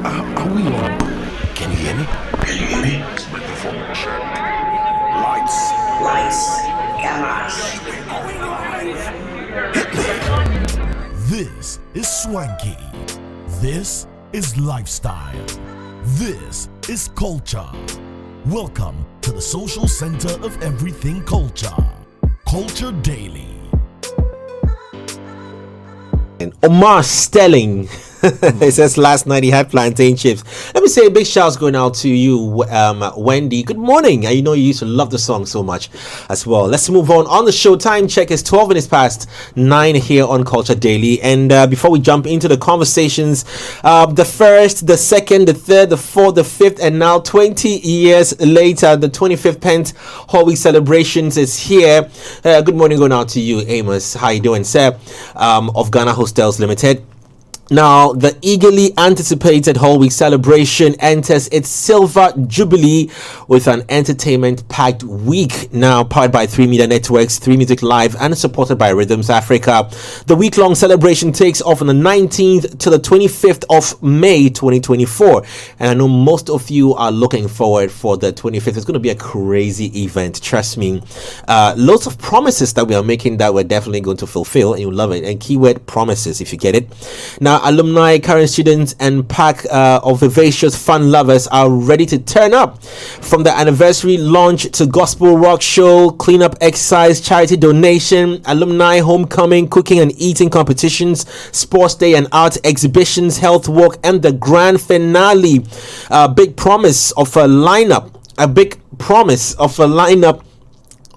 Are we on? Can you hear me? Can you hear me? Microphone check. Lights. Cameras. This is swanky. This is lifestyle. This is culture. Welcome to the social center of everything culture. Culture Daily. And Omar Stelling. It says last night he had plantain chips. Let me say a big shout going out to you, Wendy. Good morning. I know you used to love the song so much as well. Let's move on the show. Time check is 12 minutes past 9 here on Culture Daily. And before we jump into the conversations, the first, the second, the third, the fourth, the fifth, and now 20 years later, the 25th Pent Whole Week celebrations is here. Good morning going out to you, Amos. How you doing, sir? Of Ghana Hostels Limited. Now, the eagerly anticipated Whole Week celebration enters its silver jubilee with an entertainment-packed week now powered by 3 media networks, 3 Music Live, and supported by Rhythms Africa. The week-long celebration takes off on the 19th to the 25th of May 2024. And I know most of you are looking forward for the 25th. It's going to be a crazy event, trust me. Lots of promises that we are making that we're definitely going to fulfill, and you'll love it. And keyword promises, if you get it. Now, alumni, current students, and pack of vivacious fun lovers are ready to turn up. From the anniversary launch to gospel rock show, cleanup exercise, charity donation, alumni homecoming, cooking and eating competitions, sports day and art exhibitions, health walk, and the grand finale. A big promise of a lineup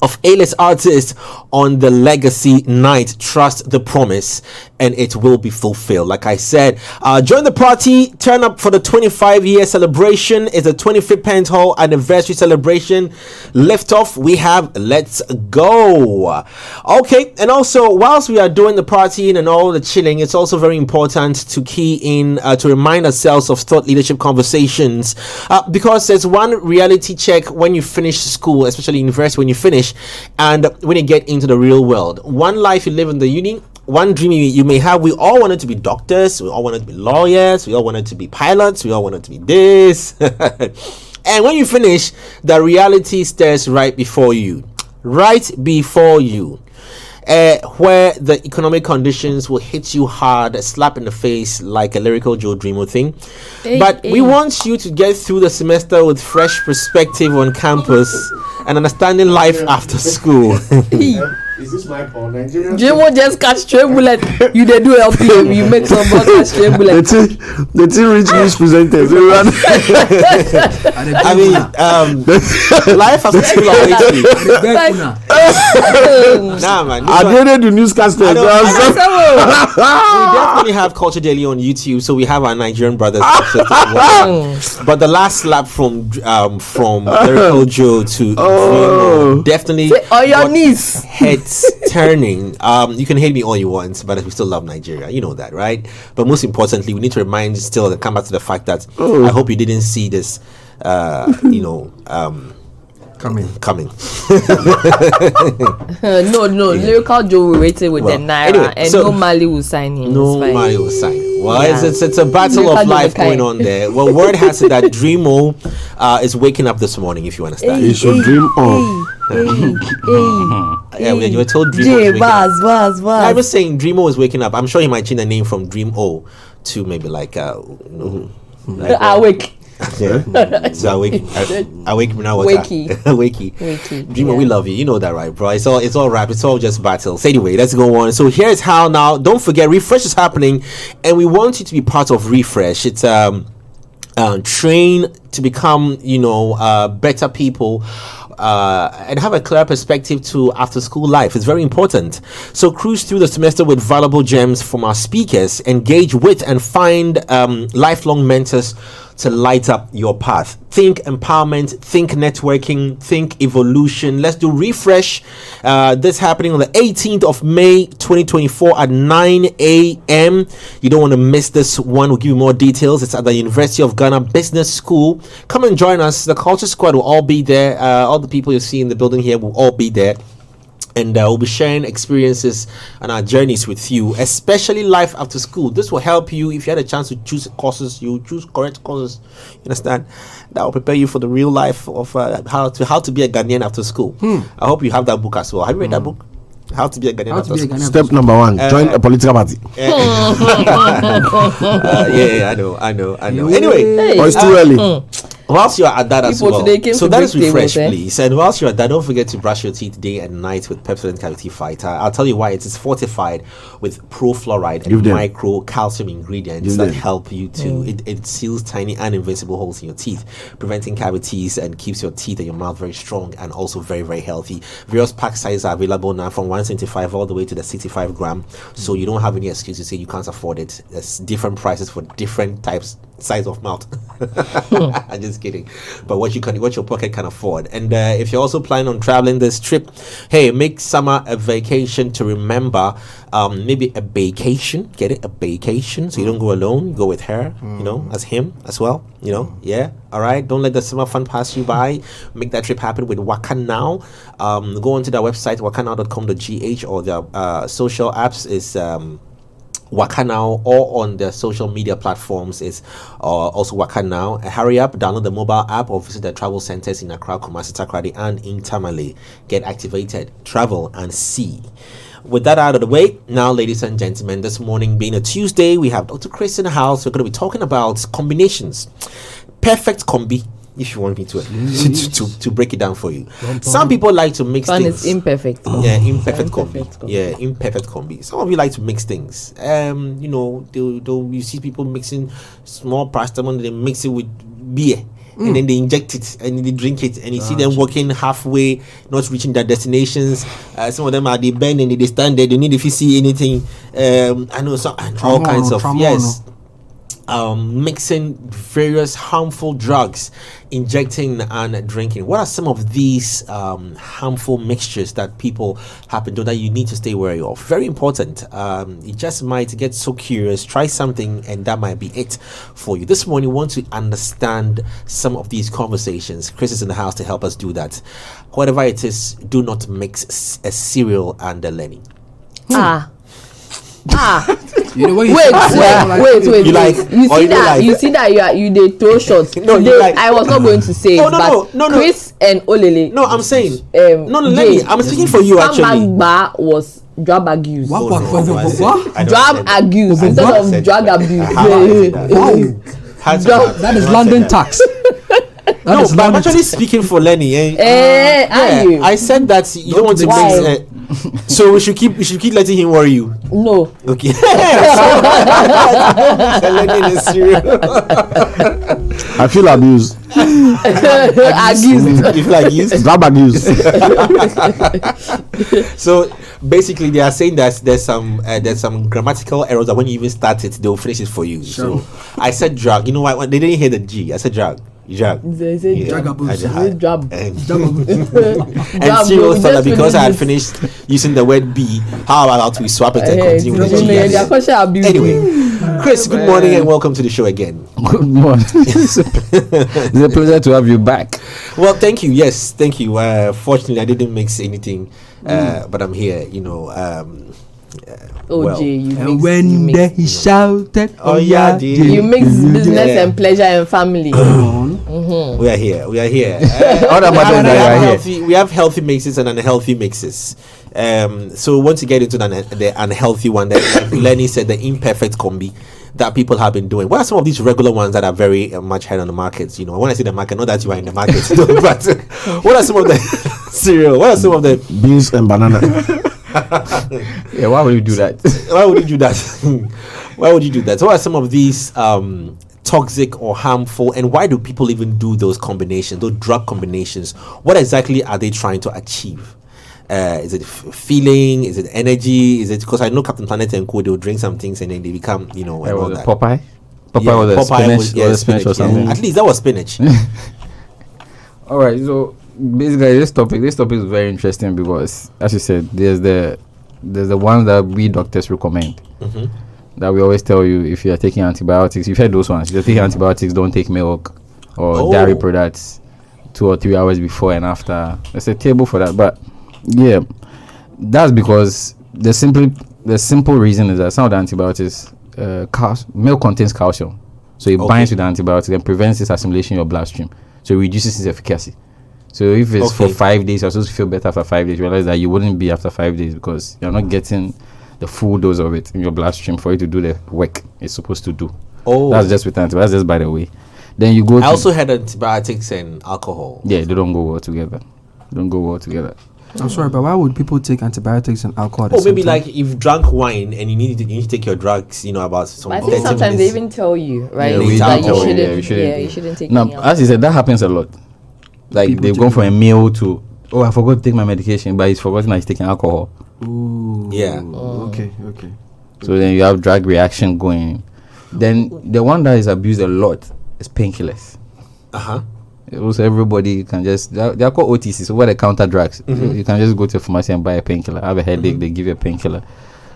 of A-list artists on the legacy night. Trust the promise and it will be fulfilled. Like I said, join the party, turn up for the 25-year celebration. It's a 25th Pent Hall anniversary celebration. Lift off, we have Let's Go. Okay, and also whilst we are doing the partying and all the chilling, it's also very important to key in to remind ourselves of thought leadership conversations, because there's one reality check when you finish school, especially university, when you finish and when you get into the real world. One life you live in the uni, one dream you may have. We all wanted to be doctors, we all wanted to be lawyers, we all wanted to be pilots, we all wanted to be this. And when you finish, the reality stares right before you, where the economic conditions will hit you hard, a slap in the face, like a lyrical Joe Dreamo thing. We want you to get through the semester with fresh perspective on campus and understanding life after school. Is this my phone? Nigeria? Dreamo just catch straight bullet. You they do LPM. You make some catch straight bullet. The two rich news presenters. I mean, life after school always. Nah, man. I didn't do newscasters. We definitely have Culture Daily on YouTube, so we have our Nigerian brothers. But the last slap from Lyrical Joe to Dreamo definitely on your knees. Heads turning. You can hate me all you want, but we still love Nigeria. You know that, right? But most importantly, we need to remind you still and come back to the fact that I hope you didn't see this. Coming. No. Lyrical Joe will wait with the Naira, anyway, and no Mali will sign him. Well, it's a battle Lyrical of life going on there. Well, word has it that Dreamo is waking up this morning, if you understand. You should dream on. Yeah, you were told Dreamo. I was saying Dreamo is waking up. I'm sure he might change the name from Dream O to maybe like Awake. Yeah. So awake now. Wakey. Dreamo, we love you. You know that, right, bro? It's all rap. It's all just battles. Anyway, let's go on. So here's how now. Don't forget, Refresh is happening, and we want you to be part of Refresh. It's train to become, better people. And have a clear perspective to after school life. It's very important. So cruise through the semester with valuable gems from our speakers, engage with and find lifelong mentors to light up your path. Think empowerment, think networking, think evolution. Let's do Refresh. This happening on the 18th of May 2024 at 9 a.m. You don't want to miss this one. We'll give you more details. It's at the University of Ghana Business School. Come and join us. The Culture Squad will all be there. All the people you see in the building here will all be there. And we'll be sharing experiences and our journeys with you, especially life after school. This will help you if you had a chance to choose courses. You choose correct courses. You understand? That will prepare you for the real life of how to be a Ghanaian after school. I hope you have that book as well. Have you read that book? How to be a Ghanaian after school. Step number 1: join a political party. Yeah, I know. Anyway, Or it's too early. whilst you are at that as People well, today came so to that is break refresh, tables, please. And whilst you are at that, don't forget to brush your teeth day and night with Pepsodent Cavity Fighter. I'll tell you why. It is fortified with pro-fluoride and micro calcium ingredients that help you to. It seals tiny and invincible holes in your teeth, preventing cavities and keeps your teeth and your mouth very strong and also very, very healthy. Various pack sizes are available now, from 175 all the way to the 65 gram. So you don't have any excuse to say you can't afford it. There's different prices for different types, size of mouth. I'm just kidding, but what your pocket can afford. And if you're also planning on traveling this trip, hey, make summer a vacation to remember. Maybe a vacation, get it, a vacation, so you don't go alone, you go with her, as him as well, yeah. All right, don't let the summer fun pass you by. Make that trip happen with Waka Now. Go onto their website, wakanow.com.gh, or their social apps is Waka Now, or on the social media platforms is also Waka Now. Hurry up, download the mobile app or visit the travel centers in Accra, Kumasi, Takoradi, and in Tamale. Get activated, travel, and see. With that out of the way, now, ladies and gentlemen, this morning being a Tuesday, we have Dr. Chris in the house. We're going to be talking about combinations. Perfect combi, if you want me to break it down for you. Some people like to mix Fun things. is imperfect. Yeah, imperfect combi. Yeah, imperfect combi. Some of you like to mix things. You see people mixing small paracetamol, they mix it with beer. And then they inject it and then they drink it, and you see them walking halfway, not reaching their destinations. Some of them are they bend and they stand there. They need if you see anything. I know some all kinds of mixing various harmful drugs, injecting and drinking. What are some of these harmful mixtures that people happen to that you need to stay wary of? Very important. You just might get so curious, try something, and that might be it for you. This morning, we want to understand some of these conversations. Chris is in the house to help us do that. Whatever it is, do not mix a cereal and a Lenny. You know, when you Wait. You like, you see that you they throw shots. No, you like. I was not going to say it, but Chris and Olele. No, I'm saying. Lenny, I'm speaking for you actually. Bar was drug abuse. What? Drug abuse instead of drug abuse. That is London tax. No, but I'm actually speaking for Lenny. I said that you don't want to mix. So we should keep letting him worry you. No. Okay. Lenny is serious. I feel abused. Abused. You feel abused? Grab abused. So basically, they are saying that there's some grammatical errors that when you even start it, they'll finish it for you. Sure. So I said drug. You know why? They didn't hear the G. I said drug. Drug. They said drug. And Cyril thought that because I had finished using the word B, how about we swap it and continue with the G? Anyway, Chris, good morning and welcome to the show again. Good morning. It's a pleasure to have you back. Well, thank you. Yes, thank you. Fortunately, I didn't mix anything, but I'm here. You When he shouted, you mix business and pleasure and family. We are here. We have healthy mixes and unhealthy mixes. So once you get into the unhealthy one, like Lenny said, the imperfect combi that people have been doing. What are some of these regular ones that are very much high on the markets? When I say the market, not that you are in the market, but what are some of the cereal? What are some of the beans and banana? Yeah, why would you do that? Why would you do that? So what are some of these toxic or harmful, and why do people even do those combinations, those drug combinations? What exactly are they trying to achieve? Is it feeling? Is it energy? Is it because I know Captain Planet and Co, they'll drink some things and then they become, and all that. Popeye was spinach or something. At least that was spinach. All right, so basically this topic is very interesting because, as you said, there's the ones that we doctors recommend. That we always tell you, if you are taking antibiotics, you've heard those ones. If you're taking antibiotics, don't take milk or dairy products 2 or 3 hours before and after. There's a table for that. But yeah, That's because the simple reason is that some of the antibiotics, milk contains calcium, so it binds with the antibiotic and prevents its assimilation in your bloodstream, so it reduces its efficacy. So if it's for 5 days, you're supposed to feel better after 5 days. You realize that you wouldn't be after 5 days because you're not getting the full dose of it in your bloodstream for it to do the work it's supposed to do. That's just with antibiotics. That's just by the way. Then you go. I also had antibiotics and alcohol. Yeah, they don't go well together. I'm sorry, but why would people take antibiotics and alcohol? At the maybe same time? like if you drank wine and you need to take your drugs, about some. I think sometimes minutes. they even tell you, right? Yeah, you shouldn't take. No, as you said, that happens a lot. Like People they've gone from a meal to, I forgot to take my medication, but he's forgotten that he's taking alcohol. Ooh. Yeah. Okay. So then you have drug reaction going. Then the one that is abused a lot is painkillers. Also, everybody can just, they are called OTC, so over-the-counter drugs. So you can just go to a pharmacy and buy a painkiller. Have a headache, they give you a painkiller.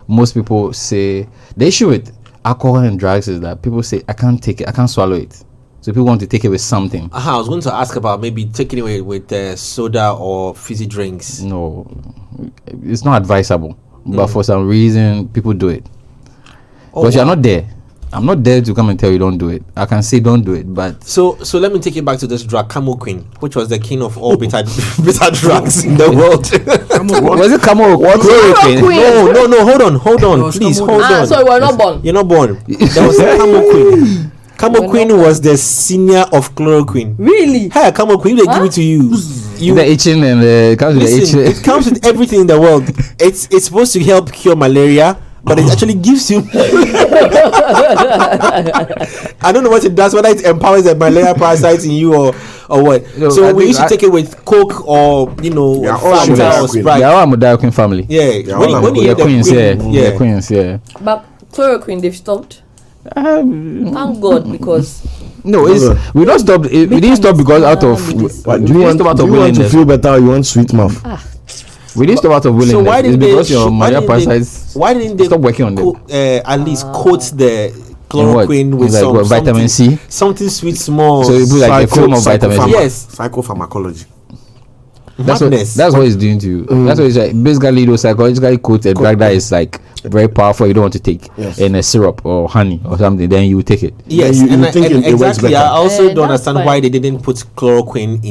Most people say, the issue with alcohol and drugs is that people say, I can't take it, I can't swallow it. So people want to take it with something. I was going to ask about maybe taking it with soda or fizzy drinks. No, it's not advisable. But for some reason, people do it. But you're not there. I'm not there to come and tell you don't do it. I can say don't do it, but so let me take you back to this drug, Camoquine, which was the king of all bitter drugs in the world. Was it chloroquine? No, hold on, please hold on. So we're not born. You're not born. There was Camoquine. Camoquine was the senior of chloroquine. Really? Hey, Camoquine, they give it to you. The itching and it comes with the itching. It comes with everything in the world. It's supposed to help cure malaria, but it actually gives you. I don't know what it does, whether it empowers the malaria parasites in you or what. No, so we used to take it with Coke or Fanta or Sprite. They are all Amodiaquine family. Yeah, when you hear the queens, yeah. But chloroquine, they've stopped. Thank God, because we don't stop. We didn't stop because out of. Do you want to feel better? Or you want sweet mouth? We didn't stop out of willingness. So why didn't because your malaria parasites? Why didn't they stop working on them? At least coat the chloroquine with some vitamin C, something sweet, small. So it be like a film of vitamin C. Yes, psychopharmacology. That's what it's doing to you. That's what it's like. Basically, those psychologically coat a drug that is like very powerful. You don't want to take in a syrup or honey or something. Then you take it. Yes, and exactly. I also don't understand why they didn't put chloroquine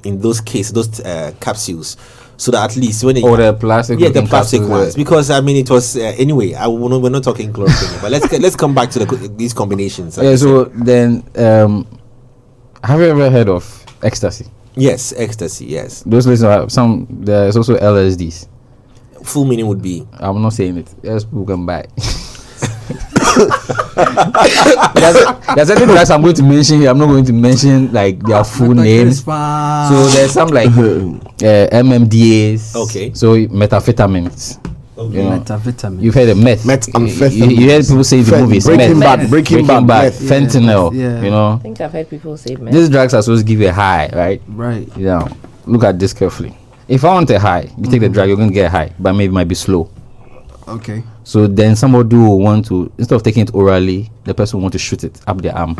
in those cases, those capsules. So that at least when the plastic, the plastic ones, because it was anyway. We're not talking chloroquine, but let's come back to these combinations. Yeah. So then, have you ever heard of ecstasy? Yes, ecstasy. Yes. Those listeners, there's also LSDs. Full meaning would be. I'm not saying it. Yes, people can buy. There's certain drugs I'm going to mention here. I'm not going to mention like their full names. So there's some like MMDAs. Okay. So methamphetamines. Okay. Methamphetamine. You've heard of meth. You heard people say the movies. Breaking Bad, fentanyl. Yeah. I think I've heard people say meth. These drugs are supposed to give you a high, right? Right. Yeah. Look at this carefully. If I want a high, you take the drug, you're going to get a high, but maybe it might be slow. Okay. So then somebody will want to, instead of taking it orally, the person will want to shoot it up their arm.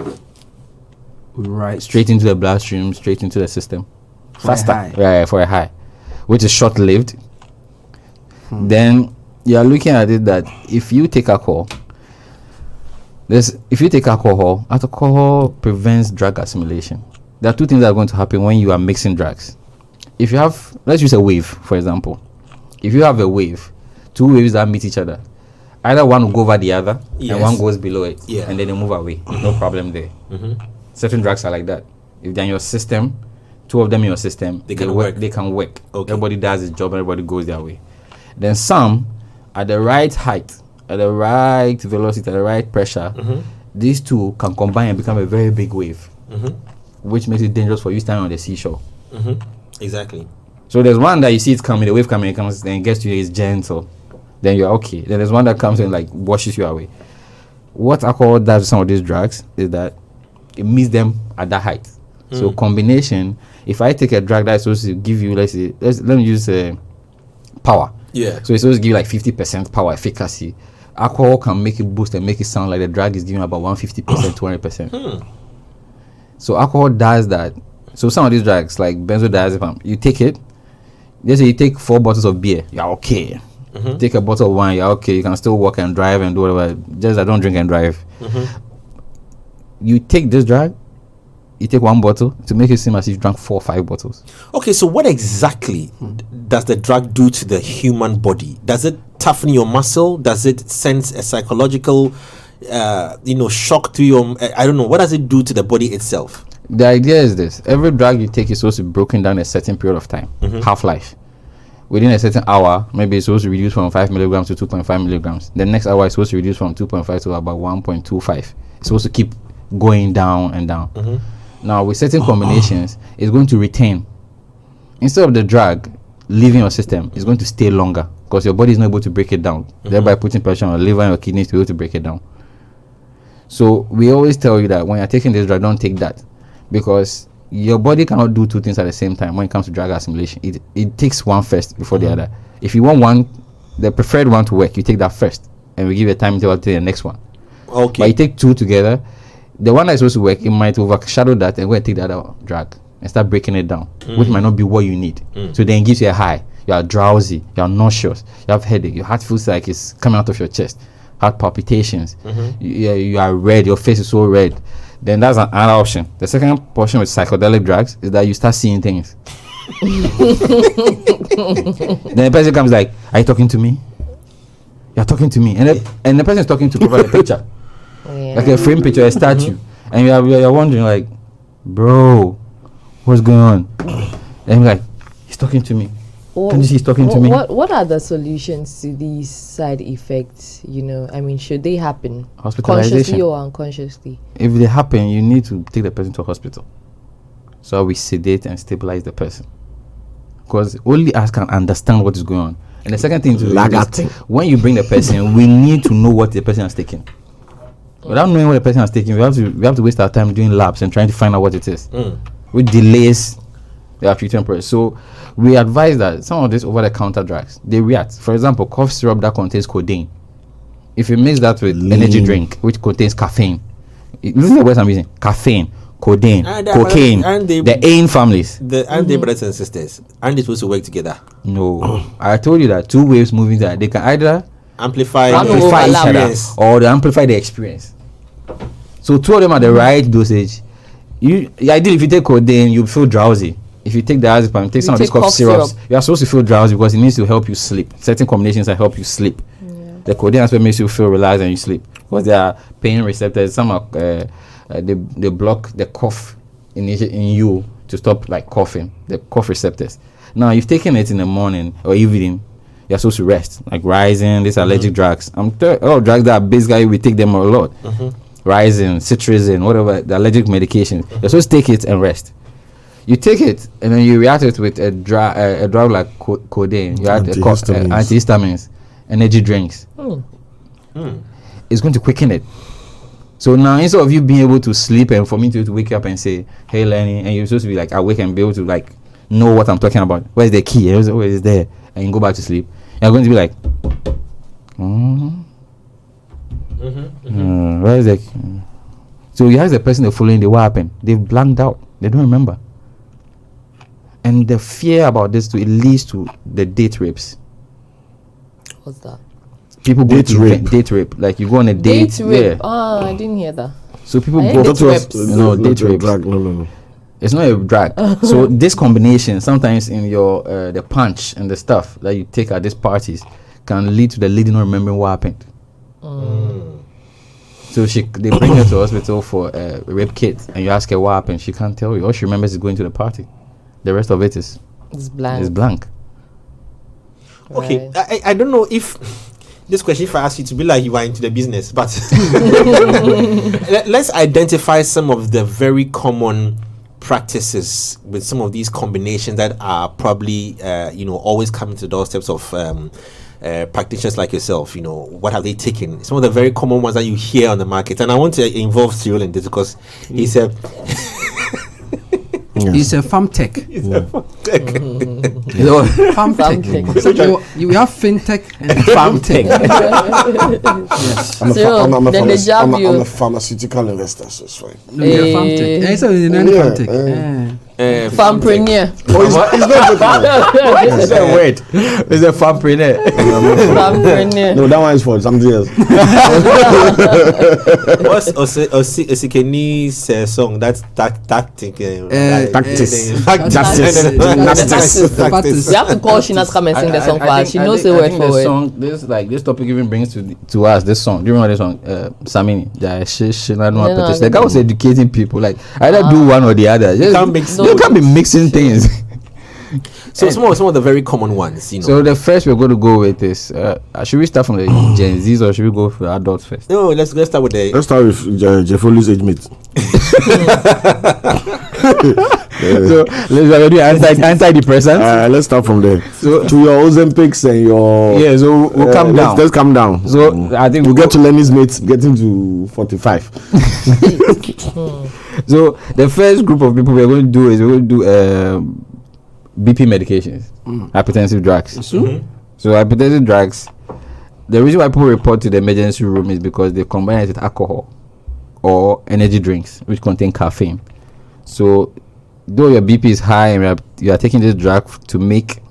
Right. Straight into the bloodstream, straight into the system. Faster. Yeah, for a high. Which is short-lived. Then you are looking at it that if you take alcohol, alcohol prevents drug assimilation. There are two things that are going to happen when you are mixing drugs. If you have, let's use a wave, for example. If you have a wave, two waves that meet each other, either one will go over the other and one goes below it, and then they move away. No problem there. Certain drugs are like that. If they're in your system, two of them in your system, they can work. Okay. Everybody does its job, everybody goes their way. Then some, at the right height, at the right velocity, at the right pressure, these two can combine and become a very big wave, which makes it dangerous for you standing on the seashore. Exactly. So there's one that you see it coming, the wave coming, it comes, then it gets to you, it's gentle. Then you're okay. Then there's one that comes and like washes you away. What alcohol does with some of these drugs is that it meets them at that height. So combination, if I take a drug that's supposed to give you, let me use power. Yeah. So it's supposed to give you like 50% power efficacy. Alcohol can make it boost and make it sound like the drug is giving about 150%, 200%. So alcohol does that. So some of these drugs like benzodiazepam, you take it, Let's say you take 4 bottles of beer, you're okay. Take a bottle of wine, you're okay. You can still walk and drive and do whatever. Just I don't drink and drive. You take this drug, you take 1 bottle to make it seem as if you drank 4 or 5 bottles. Okay, so what exactly does the drug do to the human body? Does it toughen your muscle? Does it send a psychological, shock to your? I don't know. What does it do to the body itself? The idea is this: every drug you take is supposed to be broken down a certain period of time, half-life. Within a certain hour, maybe it's supposed to reduce from 5 milligrams to 2.5 milligrams. The next hour is supposed to reduce from 2.5 to about 1.25. It's supposed to keep going down and down. Now, with certain combinations, it's going to retain. Instead of the drug leaving your system, it's going to stay longer because your body is not able to break it down, thereby putting pressure on your liver and your kidneys to be able to break it down. So we always tell you that when you're taking this drug, don't take that, because your body cannot do 2 things at the same time when it comes to drug assimilation. It takes one first before the other. If you want one, the preferred one to work, you take that first, and we give you a time interval to take the next one. Okay. But you take 2 together, the one that's supposed to work, it might overshadow that and go and take the other drug and start breaking it down, which might not be what you need. So then it gives you a high. You are drowsy, you are nauseous, you have headache, your heart feels like it's coming out of your chest, heart palpitations, you are red, your face is so red. Then that's another option. The second portion with psychedelic drugs is that you start seeing things. Then the person comes like, "Are you talking to me? You're talking to me," and the person is talking to provide a picture, like a frame picture, a statue, and you're wondering like, "Bro, what's going on?" And I'm like, "He's talking to me." Can you see he's talking to me? What are the solutions to these side effects? Should they happen consciously or unconsciously? If they happen, you need to take the person to a hospital, so we sedate and stabilize the person, because only us can understand what is going on. And the second thing is, when you bring the person, we need to know what the person has taken. Without knowing what the person has taken, we have to waste our time doing labs and trying to find out what it is, which delays their treatment process. So we advise that some of these over-the-counter drugs, they react. For example, cough syrup that contains codeine. If you mix that with energy drink, which contains caffeine, listen to the words I'm using: caffeine, codeine, cocaine, the AIN families. Aren't they brothers and sisters? Aren't they supposed to work together? No. I told you that 2 waves moving that they can either amplify each other or they amplify the experience. So 2 of them are the right dosage. Ideally, if you take codeine, you feel drowsy. If you take diazepam, take some of these cough syrups, you are supposed to feel drowsy because it needs to help you sleep. Certain combinations that help you sleep. The codeine aspect makes you feel relaxed and you sleep, because there are pain receptors. Some are they block the cough in you to stop like coughing. The cough receptors. Now, you've taken it in the morning or evening, you're supposed to rest, like Rising. These allergic drugs. Drugs that are basically we take them a lot. Rising, cetirizine, whatever the allergic medication. You're supposed to take it and rest. You take it and then you react it with a drug like codeine. You add antihistamines, energy drinks. It's going to quicken it. So now, instead of you being able to sleep and for me to wake up and say, "Hey, Lenny," and you're supposed to be like awake and be able to like know what I'm talking about. Where's the key? Where is there? And you go back to sleep. You're going to be like, where is the key? So you ask the person the following day, what happened? They've blanked out. They don't remember. And the fear about this it leads to the date rapes. What's that? People go to date rape. Like you go on a date. Date rape. I didn't hear that. So people go date rapes. Date rape. No. It's not a drag. So this combination sometimes in your the punch and the stuff that you take at these parties can lead to the lady not remembering what happened. So they bring her to hospital for a rape kit, and you ask her what happened. She can't tell you. All she remembers is going to the party. The rest of it is blank. Okay, I don't know if this question, if I ask you to be like you are into the business, but let's identify some of the very common practices with some of these combinations that are probably always coming to the doorsteps of practitioners like yourself. What have they taken? Some of the very common ones that you hear on the market, and I want to involve Cyril in this because he's a It's a farm tech. Farm tech. So you have fintech and farm tech. Yes. I'm a pharmaceutical investor, so it's fine. No, you're farm tech. So farm tech. Fampreneur. It's not What is that word? It's a fampreneur. Fampreneur. No, that one is for something else. What's Osikeni's song? That's tactic. Tactics. You have to call Shina to come and sing the song for us. She knows the word for word. This topic even brings to us this song. Do you remember this song? Samini. The guy was educating people. Like either do one or the other. You can't be mixing things. So some of the very common ones, you know. So the first we're going to go with is should we start from the Gen Zs or should we go for the adults first? No, let's start with the. Let's start with Jeff Olu's age mate. So let's do antidepressants. Let's start from there. So to your Ozempics and your So we'll come down. Let's come down. So I think we'll get to Lenny's mates getting to 45. So the first group of people we're going to do is BP medications, hypertensive drugs. Mm-hmm. So hypertensive drugs, the reason why people report to the emergency room is because they combine it with alcohol or energy drinks which contain caffeine. So though your BP is high and you are taking this drug to make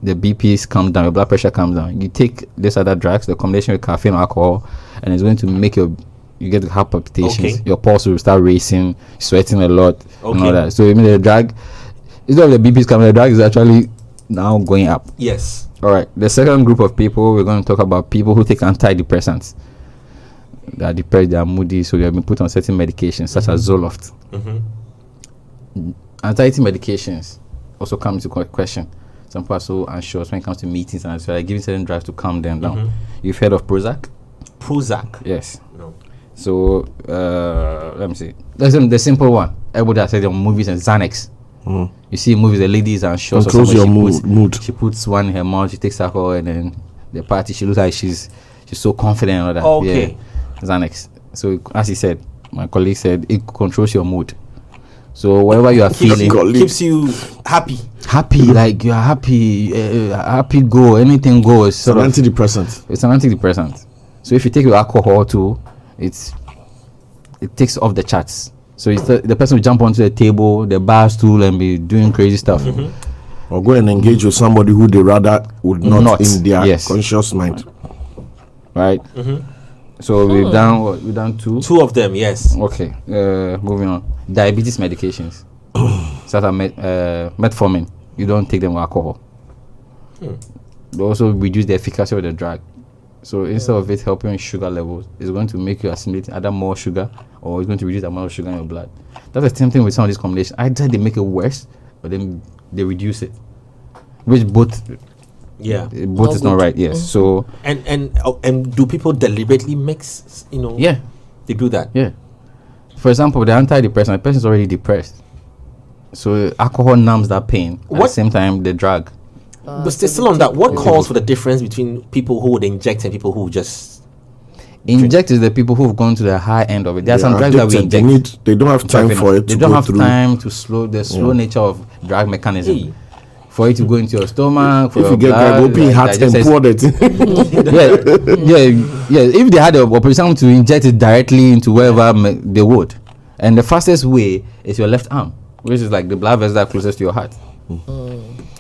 the BPs come down, your blood pressure comes down, you take this other drugs, the combination with caffeine or alcohol, and it's going to make you get heart palpitations, your pulse will start racing, sweating a lot, and all that. So the drug, instead of the BPs coming, the drug is actually now going up. Yes. All right. The second group of people, we're going to talk about people who take antidepressants. They are depressed, they are moody, so they have been put on certain medications such as Zoloft. Anxiety medications also come into question. Some people are so anxious when it comes to meetings, and so they're giving certain drugs to calm them down. You've heard of Prozac? Prozac? Yes. No. So let me see. That's the simple one. Everybody has said on movies and Xanax. You see movies, the lady is anxious. Controls your mood. She puts one in her mouth, she takes alcohol, and then the party, she looks like she's so confident and all that. Okay. Yeah. Xanax. So as he said, my colleague said, it controls your mood. So whatever you are feeling, keeps you happy, like you are happy, happy go, anything goes. It's an antidepressant. It's an antidepressant. So if you take your alcohol too, it takes off the charts. So it's the person will jump onto the table, the bar stool, and be doing crazy stuff. Or go and engage with somebody who they rather would not in their conscious mind. Right. So we've done two of them. Yes. Okay. Moving on. Diabetes medications, such as metformin. You don't take them with alcohol. They also reduce the efficacy of the drug. So instead of it helping with sugar levels, it's going to make you assimilate either more sugar or it's going to reduce the amount of sugar in your blood. That's the same thing with some of these combinations. Either they make it worse, or then they reduce it, which both is not right. Yes. So and do people deliberately mix? Yeah, they do that. Yeah. For example, the antidepressant, the person is already depressed, so alcohol numbs that pain. At the same time, the drug. But still on that, what calls for the difference between people who would inject and people who just inject? Is the people who've gone to the high end of it. There are some drugs that we inject. They don't have time for it. They don't have time to slow the slow nature of drug mechanism. For it to go into your stomach, if you get open heart and pour it. If they had the opportunity to inject it directly into wherever they would, and the fastest way is your left arm, which is like the blood vessel that closest to your heart.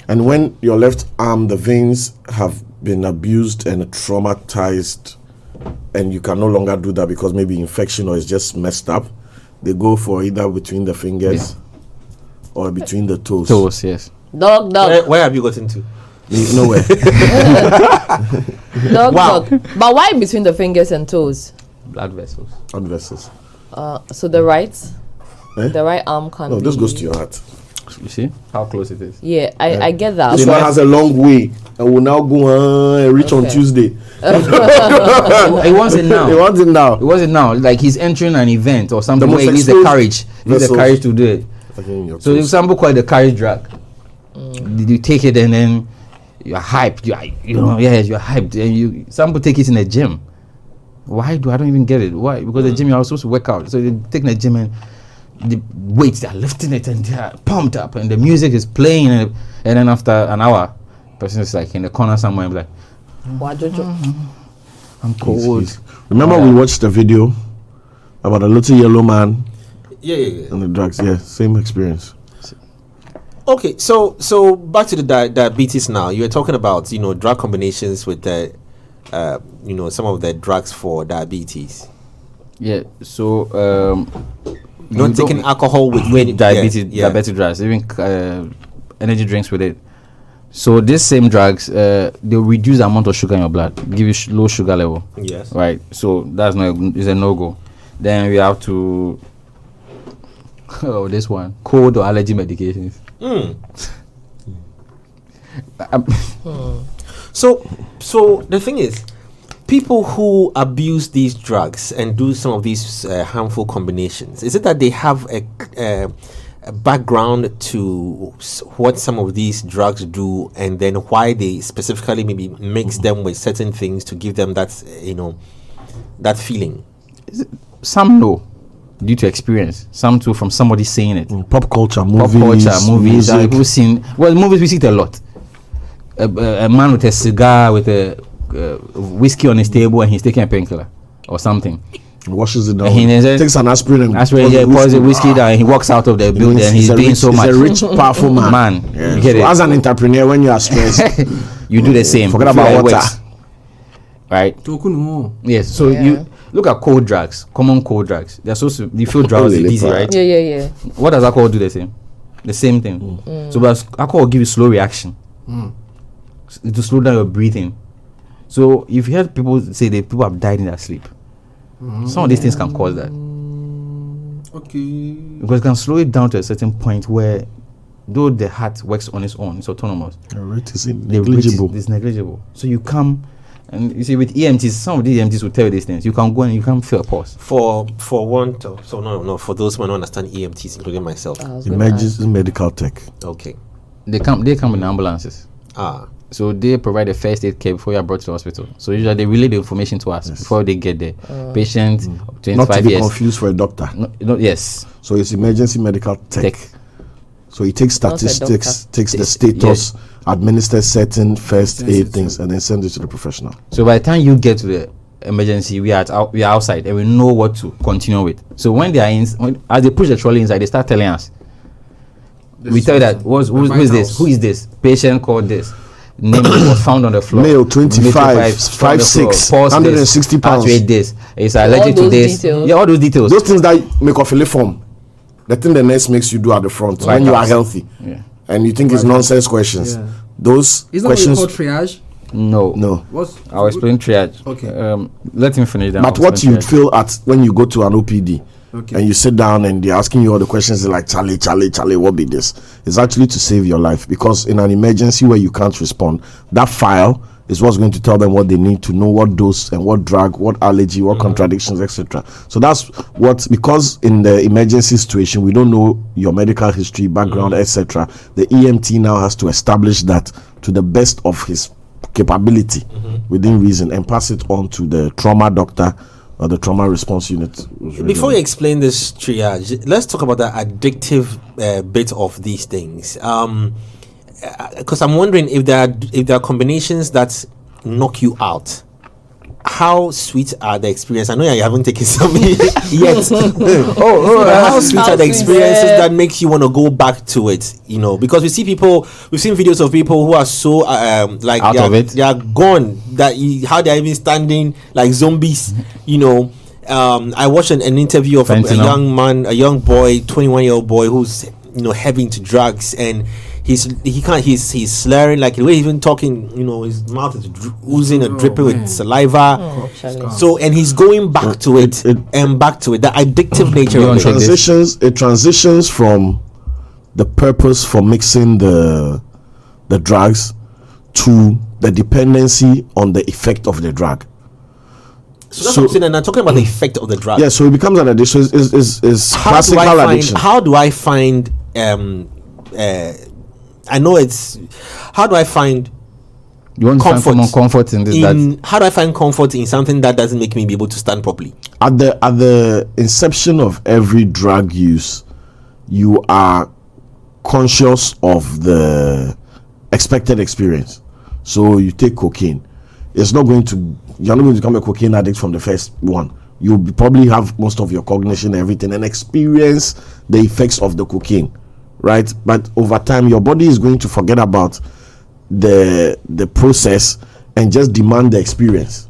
And when your left arm, the veins have been abused and traumatized, and you can no longer do that because maybe infection or it's just messed up, they go for either between the fingers or between the toes. Toes, yes. Dog. Where have you gotten to? Nowhere. Dog. But why between the fingers and toes? Blood vessels. Blood vessels. So the right arm can. No, this goes to your heart. You see how close it is? Yeah, I get that. This one has a long way and will now go and reach on Tuesday. He wants it now. He wants it now. Like he's entering an event or something where he needs the courage. He needs the courage to do it. So if somebody call it the courage drug, you take it and then you're hyped. You're hyped. And some people take it in the gym. Why I don't even get it? Why? Because the gym you're supposed to work out. So they take the gym and the weights, they're lifting it and they're pumped up and the music is playing and then after an hour, the person is like in the corner somewhere and like, I'm cold. Remember we watched the video about a little yellow man and the drugs. Yeah, same experience. Okay, so back to the diabetes now. You were talking about drug combinations with the some of the drugs for diabetes. Yeah. So not taking alcohol with diabetes, diabetic drugs, even energy drinks with it. So these same drugs, they reduce the amount of sugar in your blood, give you low sugar level. Yes. Right. So that's is a no go. Then we have to this one, cold or allergy medications. So the thing is, people who abuse these drugs and do some of these harmful combinations, is it that they have a background to what some of these drugs do, and then why they specifically maybe mix them with certain things to give them that that feeling? Some know due to experience, some too from somebody saying it. Pop culture, movies, people seen. Well, movies we see it a lot. A man with a cigar with a whiskey on his table, and he's taking a painkiller or something. Washes it down. And he takes an aspirin and pours the whiskey down, and he walks out of the building, and he's doing so much. He's a rich, powerful man. You get it? As an entrepreneur, when you are stressed, you do the same. Forget about water. Right? Yes. So you look at cold drugs, common cold drugs. They're supposed to, you feel drowsy, dizzy, right? Yeah. What does alcohol do? The same thing. So but alcohol will give you slow reaction. It will slow down your breathing. So if you heard people say that people have died in their sleep, some of these things can cause that. Okay. Because it can slow it down to a certain point where, though the heart works on its own, it's autonomous. The rate is negligible. It's negligible. So you come, and you see with EMTs, some of these EMTs will tell you these things. You can go and you can feel a pulse. For those who don't understand EMTs, including myself. Emergency medical tech. Okay. They come in ambulances. So they provide a first aid care before you are brought to the hospital. So usually they relay the information to us before they get there. Patient, 25 years. Not to be confused for a doctor. Yes. So it's emergency medical tech. So he takes statistics, takes the status, administers certain first aid things, and then sends it to the professional. So by the time you get to the emergency, we are outside and we know what to continue with. So when they are as they push the trolley inside, they start telling us. We tell you that who is this? Who is this? Patient called this. Name was found on the floor. Male 25, 5'6", 160 pounds. This. It's allergic to this. Details. Yeah, all those details. Those things that make off a form. The thing the nurse makes you do at the front when you are healthy. Yeah. And you think it's nonsense questions. Yeah. Those Isn't questions. Isn't called triage? No. I'll explain triage. Okay. Let me finish that. But what you feel at when you go to an OPD, and you sit down and they're asking you all the questions, they're like, Charlie, what be this? It's actually to save your life, because in an emergency where you can't respond, that file is what's going to tell them what they need to know, what dose and what drug, what allergy, what contradictions, etc. So that's what, because in the emergency situation, we don't know your medical history, background, etc. The EMT now has to establish that to the best of his capability within reason and pass it on to the trauma doctor or the trauma response unit. Before you explain this triage, let's talk about the addictive bit of these things. Because I'm wondering if there are combinations that knock you out. How sweet are the experiences? I know you haven't taken some yet. How sweet are the experiences that make you want to go back to it? Because we've seen videos of people who are so like out of it. They are gone. How they are even standing like zombies. I watched an interview of a young boy, 21-year-old boy who's heavy into drugs, and he's slurring, like the way he's even talking, his mouth is oozing and dripping with saliva. So, and he's going back to it and back to it. The addictive nature of it. It transitions from the purpose for mixing the drugs to the dependency on the effect of the drug. So that's what I'm saying, and I'm talking about the effect of the drug. Yeah, so it becomes an addiction. It's classical addiction. How do I find I know it's. How do I find? You want to find comfort in this? How do I find comfort in something that doesn't make me be able to stand properly? At the inception of every drug use, you are conscious of the expected experience. So you take cocaine. You're not going to become a cocaine addict from the first one. You'll probably have most of your cognition, everything, and experience the effects of the cocaine. right? But over time, your body is going to forget about the process and just demand the experience,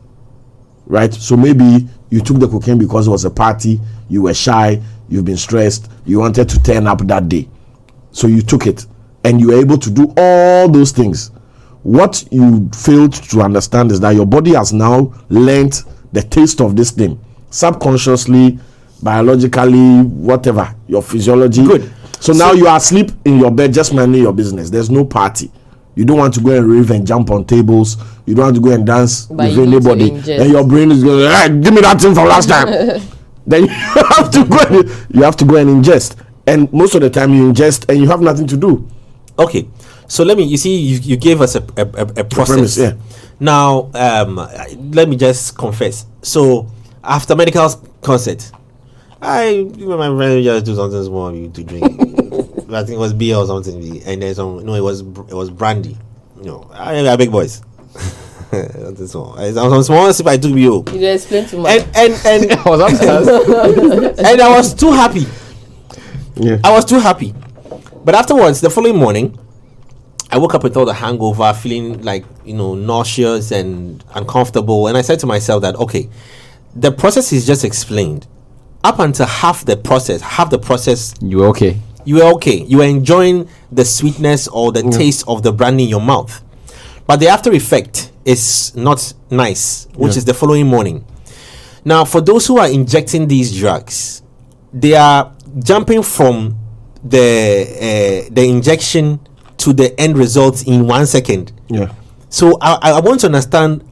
right? So maybe you took the cocaine because it was a party, you were shy, you've been stressed, you wanted to turn up that day, so you took it and you were able to do all those things. What you failed to understand is that your body has now learned the taste of this thing subconsciously, biologically, whatever, your physiology. Good. So now you are asleep in your bed, just minding your business. There's no party. You don't want to go and rave and jump on tables. You don't want to go and dance with anybody. And your brain is going, hey, give me that thing from last time. Then you have to go and ingest. And most of the time you ingest and you have nothing to do. Okay. So you gave us a process. Premise, yeah. Now, let me just confess. So after medical concert, my friend just do something small to drink. I think it was beer or something, and there's it was brandy. I are big boys. Something small. Some small sip I took you. You didn't explain too much. And I was upstairs. and I was too happy. Yeah. I was too happy. But afterwards, the following morning, I woke up with all the hangover, feeling like nauseous and uncomfortable, and I said to myself that okay, the process is just explained. Up until half the process, You were okay. You were okay. You were enjoying the sweetness or the taste of the brandy in your mouth. But the after effect is not nice, which is the following morning. Now, for those who are injecting these drugs, they are jumping from the injection to the end result in 1 second. Yeah. So I want to understand,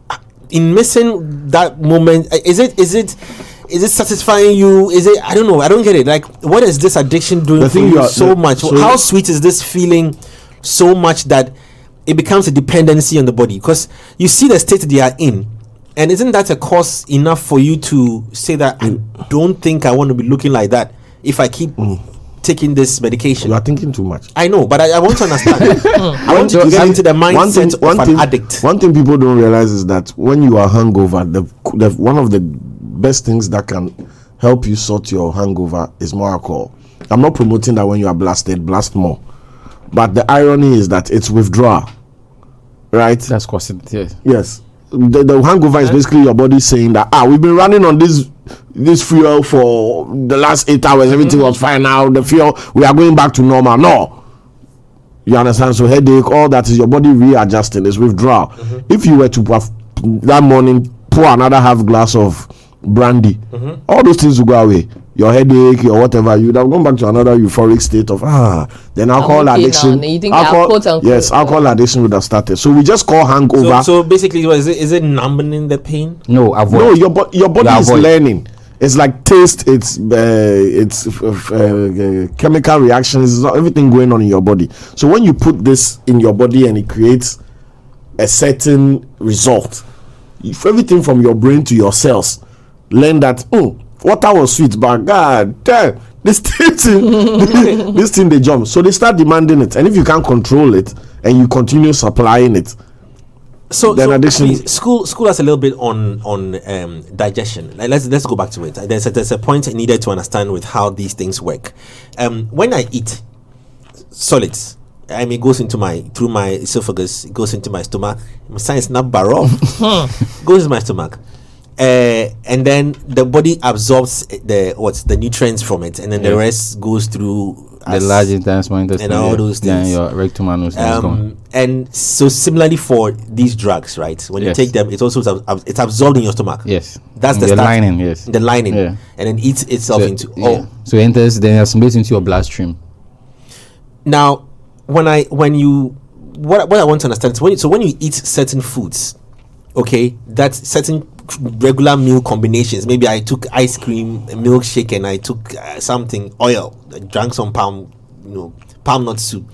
in missing that moment, is it satisfying you? Is it, I don't know, I don't get it. Like, what is this addiction doing for you so much? So how sweet is this feeling so much that it becomes a dependency on the body? Because you see the state they are in, and isn't that a cause enough for you to say that I don't think I want to be looking like that if I keep taking this medication? You are thinking too much. I know, but I want to understand. I want to get into the mindset of an addict. One thing people don't realize is that when you are hungover, the one of the best things that can help you sort your hangover is more alcohol. I'm not promoting that when you are blasted, blast more. But the irony is that it's withdrawal, right? That's causing it. Yes. The hangover is basically your body saying that we've been running on this fuel for the last 8 hours. Everything was fine now. The fuel, we are going back to normal. No. You understand? So headache, all that is your body readjusting. It's withdrawal. If you were to that morning pour another half glass of brandy, all those things will go away. Your headache, your whatever, you'd have gone back to another euphoric state of then alcohol addiction. Alcohol addiction would have started. So we just call hangover. So basically, is it numbing the pain? No, avoid. No, your body is learning. It's like taste. It's chemical reactions. It's everything going on in your body. So when you put this in your body and it creates a certain result, if everything from your brain to your cells learn that water was sweet, but God damn, this thing they jump. So they start demanding it, and if you can't control it and you continue supplying it, then addiction. School has a little bit on digestion. Like, let's go back to it. There's a point I needed to understand with how these things work. When I eat solids, it goes through my esophagus, it goes into my stomach. My science not barrel goes into my stomach. And then the body absorbs the nutrients from it, and then the rest goes through the large intestine, small intestine, and all those things. Yeah, your rectum and and so similarly for these drugs, right? When you take them, it's also it's absorbed in your stomach. Yes, that's the lining. Yes, the lining, and then eats itself into. So it enters, then assimilates into your bloodstream. Now, what I want to understand is when you eat certain foods, okay, that's certain regular meal combinations. Maybe I took ice cream, a milkshake, and I took something oil. I drank some palm nut soup.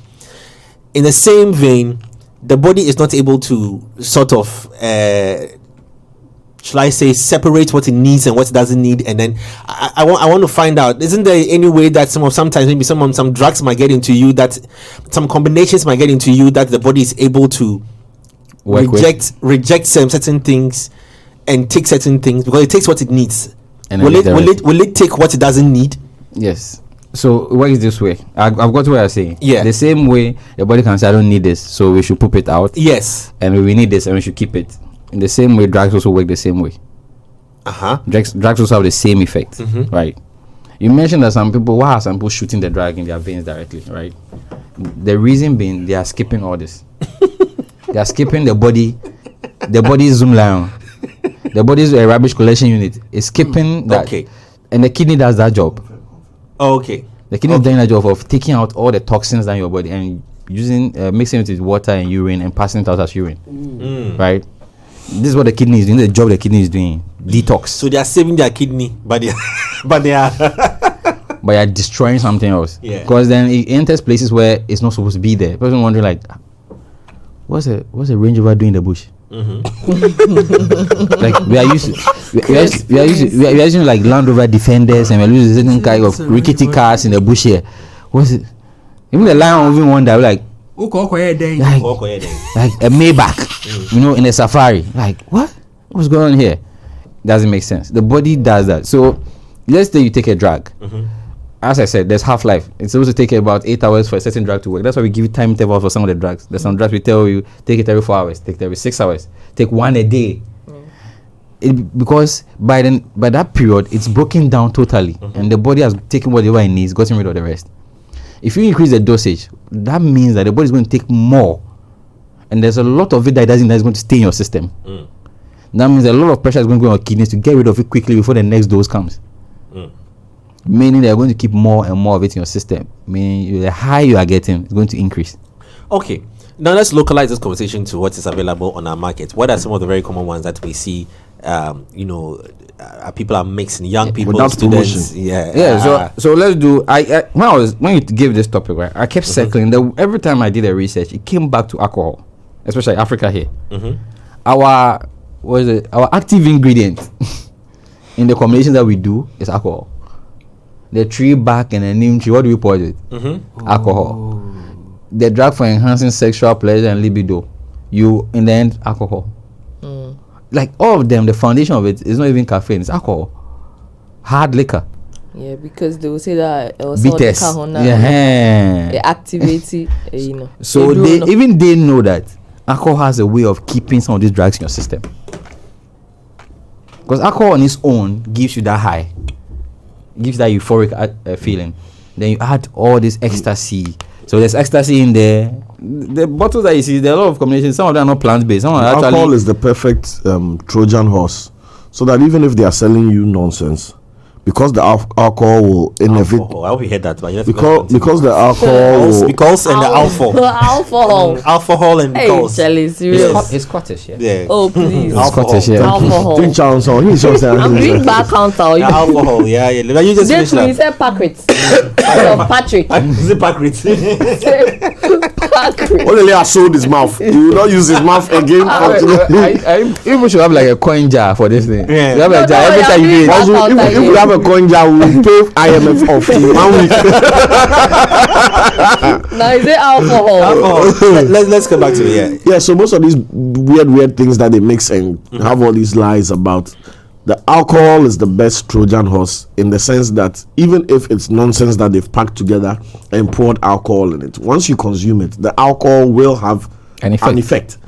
In the same vein, the body is not able to sort of, shall I say, separate what it needs and what it doesn't need. And then I want to find out, isn't there any way that sometimes maybe some drugs might get into you, that some combinations might get into you, that the body is able to reject certain things and take certain things because it takes what it needs. And will it take what it doesn't need? Yes. So it works this way. I've got what you're saying. Yeah. The same way your body can say, I don't need this, so we should poop it out. Yes. And we need this, and we should keep it. In the same way, drugs also work the same way. Drugs also have the same effect, right? You mentioned that some people, why are some people shooting the drug in their veins directly, right? The reason being they are skipping all this. They are skipping the body's zoom line. The body's rubbish collection unit is skipping that. Okay. And the kidney does that job. Okay. The kidney is doing that job of taking out all the toxins in your body and using mixing it with water and urine and passing it out as urine. Right? This is what the kidney is doing. The job the kidney is doing. Detox. So they are saving their kidney, but they are but they are destroying something else. Yeah. Because then it enters places where it's not supposed to be there. Person wondering like, what's a Range Rover doing in the bush? Like we are using like Land Rover Defenders, and we're using certain kind of rickety cars in the bush here. What's it? Even the lion even wonder like a Maybach, in a safari. Like what's going on here? Doesn't make sense. The body does that. So let's say you take a drug. As I said, there's half-life. It's supposed to take about 8 hours for a certain drug to work. That's why we give you time intervals for some of the drugs. There's some drugs we tell you take it every 4 hours, take it every 6 hours, take one a day. Because by that period it's broken down totally, and the body has taken whatever it needs, gotten rid of the rest. If you increase the dosage, that means that the body is going to take more, and there's a lot of it that's going to stay in your system. That means a lot of pressure is going to go on your kidneys to get rid of it quickly before the next dose comes. Meaning they're going to keep more and more of it in your system. Meaning the higher you are getting, it's going to increase. Okay. Now let's localize this conversation to what is available on our market. What are some of the very common ones that we see? People are mixing, young people, without students. Yeah. So let's do. When you give this topic, right, I kept circling. Every time I did a research, it came back to alcohol, especially Africa here. Our active ingredient in the combinations that we do is alcohol. The tree bark and the neem tree, what do we pour it? Alcohol. The drug for enhancing sexual pleasure and libido, in the end, alcohol. Like all of them, the foundation of it is not even caffeine, it's alcohol. Hard liquor. Yeah, because they will say that bitters. They activate it, So they know that alcohol has a way of keeping some of these drugs in your system. Because alcohol on its own gives you that high, gives that euphoric feeling. Then you add all this ecstasy. So there's ecstasy in there. The bottles that you see, there are a lot of combinations. Some of them are not plant-based. Some are alcohol is the perfect Trojan horse. So that even if they are selling you nonsense, because the alcohol will alcohol. I hope you heard that, but because the alcohol will, alcohol and because it's Scottish, yeah. Oh please, Scottish, yeah. Alcohol. I'm doing back counter. Alcohol, yeah. You just finished that. He said Patrick. Patrick. Is it Patrick? Only I sold his mouth. He will not use his mouth again. I even should have like a coin jar for this thing. Yeah. You have a jar every time you do it. Also, if you have a coin jar, we will pay IMF off in 1 week. Now is it alcohol? Let's come back to it. Yeah. So most of these weird things that they mix and have all these lies about. The alcohol is the best Trojan horse in the sense that even if it's nonsense that they've packed together and poured alcohol in it, once you consume it, the alcohol will have an effect.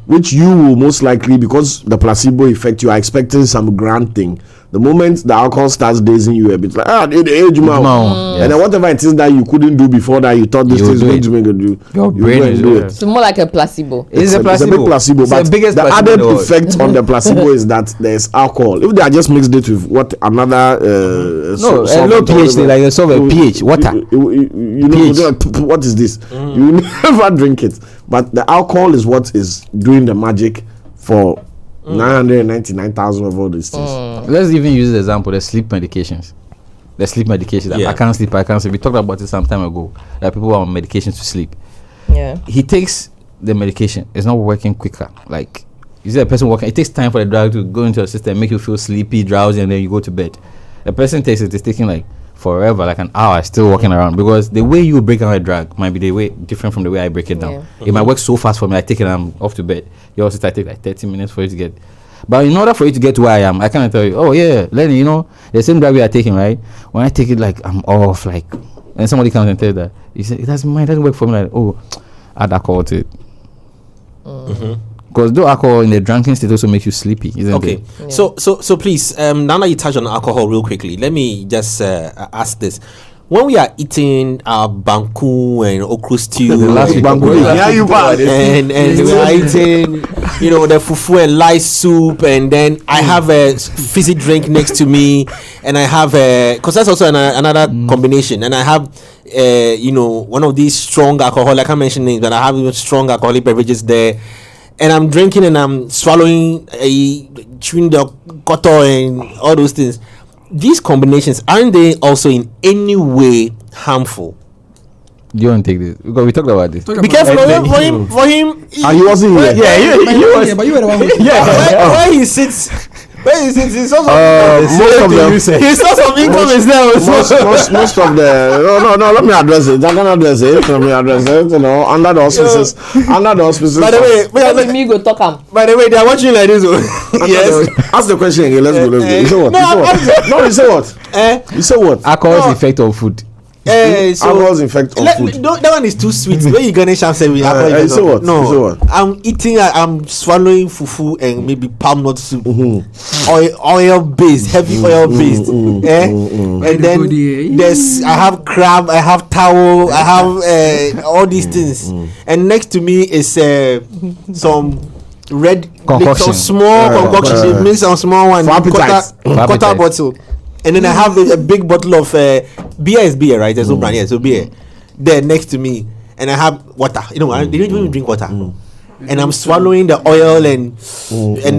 Which you will most likely, because the placebo effect, you are expecting some grand thing. The moment the alcohol starts dazing you a bit, like the age man, and then whatever it is that you couldn't do before that you thought this thing is going to make you do, your brain is do it. It's more like a placebo. It's a big placebo, it's but the added placebo effect on the placebo is that there's alcohol. If they are just mixed it with what another low pH, like a sort of pH water. What is this? You never drink it, but the alcohol is what is doing the magic for 999,000 of all these things. Let's even use the example, the sleep medications. I can't sleep. We talked about it some time ago, that people are on medications to sleep. Yeah. He takes the medication, it's not working quicker. Like, you see a person working, it takes time for the drug to go into your system, make you feel sleepy, drowsy, and then you go to bed. The person takes it, it's taking like forever, like an hour, still walking around, because the way you break down a drug might be the way different from the way I break it down. It might work so fast for me, I take it and I'm off to bed. You also take like 30 minutes for you to get. But in order for you to get to where I am, I cannot tell you, oh yeah, Lenny, the same drug we are taking, right? When I take it, like I'm off, like, and somebody comes and tells that, he said, it doesn't work for me. Like, oh, add alcohol to it. Because though alcohol in the drunken state also makes you sleepy, isn't it? Yeah. So please, now that you touch on alcohol real quickly, let me just ask this. When we are eating our banku and okra stew, and we are eating, the fufu and rice soup, and then I have a fizzy drink next to me, and I have because that's also another combination, and I have one of these strong alcohol. I can't mention names, but I have strong alcoholic beverages there, and I'm drinking and I'm swallowing, chewing the koto and all those things. These combinations, aren't they also in any way harmful? Do you want to take this? Because we talked about this. Be careful for him. He wasn't here. He was. But you were the one who Where he sits, he saw some income is there. Most of the no. Let me address it. I can address it. Under the auspices. By the way, let me go talk him. By the way, they are watching like this. Yes. Ask the question again. Let's go. You say what? You say what? You say what? Alcohol's effect on food. Alcohol's effect on food. That one is too sweet. Where you gonna have say you say what? No, you say what? I'm eating. I'm swallowing fufu and maybe palm nut soup, oil based, heavy oil based. And then there's I have crab, I have towel, I have all these things. And next to me is some red concoction, some small concoction. They mix some small one, quarter bottle. And then I have a big bottle of beer is beer, right? There's no brand here, so beer. There next to me, and I have water. They don't even drink water. And I'm swallowing the oil and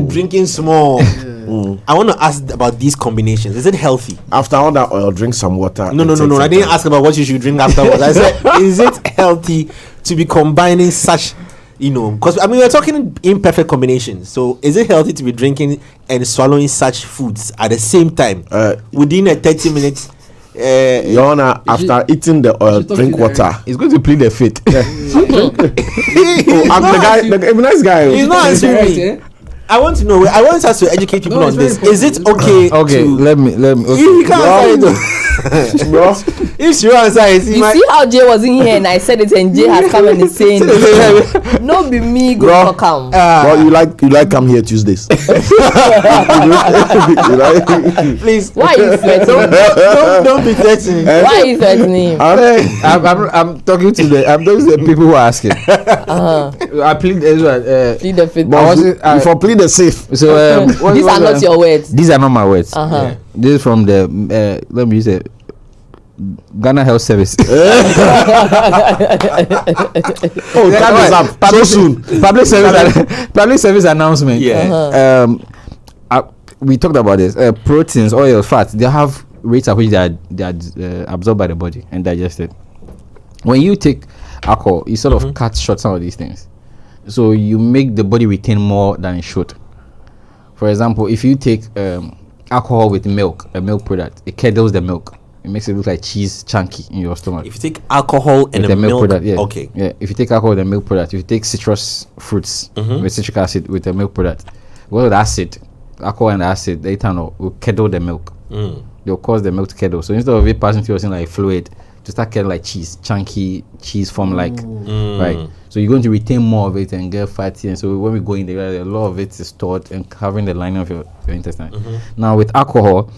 drinking small. I want to ask about these combinations. Is it healthy? After all that oil, drink some water. No. I didn't ask about what you should drink afterwards. I said, is it healthy to be combining such? Because we're talking imperfect combinations. So, is it healthy to be drinking and swallowing such foods at the same time within a 30 minutes? Your Honor, after eating the oil, drink water. He's going to plead the fifth. I'm the guy, the nice guy. He's not answering me. I want to know. I want us to educate people on this. Is it okay? Okay, let me. Okay. You can't answer it. Bro, if you answer it, you see how Jay was in here and I said it and Jay has come and is saying no be me go talk him. Well, you like come here Tuesdays. Please. Why are you threatening? Don't be threatening. Why are you threatening? I'm talking to the people who are asking. I plead as well. Plead the fifth. Before plead the safe. So these are not your words. These are not my words. Yeah. This is from the let me use it. Ghana Health Service. Time is up. So soon. Public service announcement. Yeah. We talked about this. Proteins, oil, fats. They have rates at which they are absorbed by the body and digested. When you take alcohol, you sort of cut short some of these things. So you make the body retain more than it should. For example, if you take alcohol with milk, a milk product, it curdles the milk. It makes it look like cheese chunky in your stomach. If you take alcohol and with a milk product, yeah. Okay. Yeah. If you take alcohol with a milk product, if you take citrus fruits with citric acid with a milk product, well, the acid, alcohol and acid, they will curdle the milk. They'll cause the milk to curdle. So instead of it passing through something like fluid, to start curdling like cheese, chunky cheese form like, right? So you're going to retain more of it and get fatty. And so when we go in there, a lot of it is stored and covering the lining of your intestine. Now with alcohol,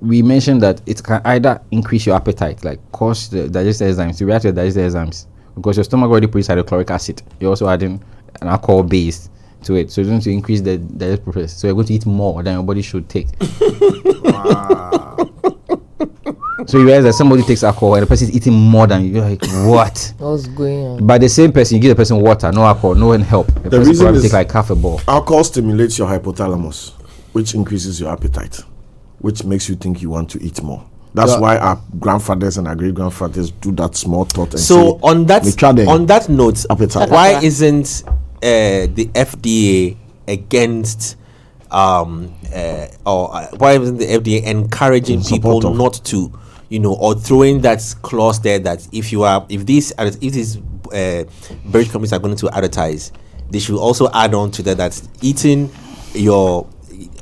we mentioned that it can either increase your appetite, like cause the digestive enzymes to react to the digestive enzymes, because your stomach already produces hydrochloric acid. You're also adding an alcohol base to it, so it's going to increase the digestive process. So you're going to eat more than your body should take. So you realize that somebody takes alcohol and the person is eating more than you. You're like, what? What's going on? By the same person, you give the person water, no alcohol, no one help. The person reason probably is take like half a ball. Alcohol stimulates your hypothalamus, which increases your appetite, which makes you think you want to eat more. That's why our grandfathers and our great grandfathers do that small thought. And so say, on that note, appetite. Why isn't the FDA against or why isn't the FDA encouraging people not to, or throwing that clause there that if these beverage companies are going to advertise, they should also add on to that eating your